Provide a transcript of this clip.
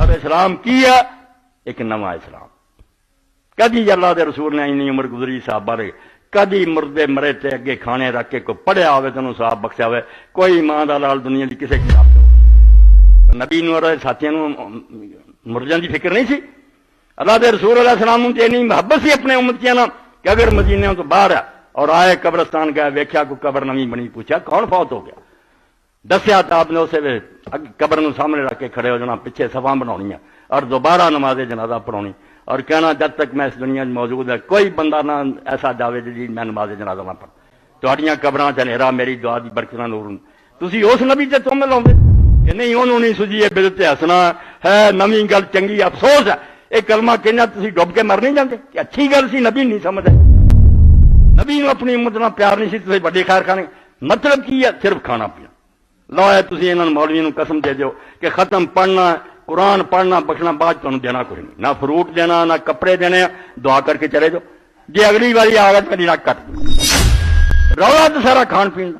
اب اسلام کی ہے ایک نواں اسلام. کدی اللہ دے رسول نے اینی عمر گزری صحابہ رہے, کدی مردے مرے تے اگے کھانے رکھ کے کوئی پڑھیا ہوئے تینوں صاحب بخشیا ہوئے, کوئی ماں دا لال دنیا دی کسے کتاب تو نبی نو اور ساتھیاں نو مردیاں دی فکر نہیں سی. اللہ دے رسول علیہ السلام تے نہیں محبت سی اپنے امتیاں نال کہ اگر مدینے تو باہر ہے اور آئے قبرستان گئے ویکھیا کو قبر نویں بنی, پوچھا کون فوت ہو گیا, دسیا تو آپ نے اسے قبر نو سامنے رکھ کے کھڑے ہو جانا, پیچھے صفاں بناونی اور دوبارہ نماز جنازہ پڑھانی اور کہنا جب تک میں اس دنیا میں موجود ہے کوئی بندہ نہ ایسا جاوے جی میں نماز جنازہ نہ پڑھ, تہاڈیاں قبراں چ ہنیرا میری دعا دی برکت نال نور. تسی اس نبی تے تم لاؤندے کہ نہیں انہوں نہیں سجی بدعت ہسنا ہے, نویں گل چنگی, افسوس ہے یہ کلمہ کہنا تسی ڈب کے مر نہیں جاندے کہ اچھی گل سی, نبی نہیں سمجھے, نبی نو اپنی امت نال پیار نہیں سی, تسی بڑے خیر کھانے. مطلب کی ہے صرف کھانا پینا. لو ہے تسی انہاں مولوی نو قسم دے دیو کہ ختم پڑھنا قرآن پڑھنا بخشنا بعد تمہیں دینا کوئی نہیں, نہ فروٹ دینا نہ کپڑے دینے, دعا کر کے چلے جاؤ, جی اگلی باری آ گئے میری نک کٹ رولا تو سارا کھان پین.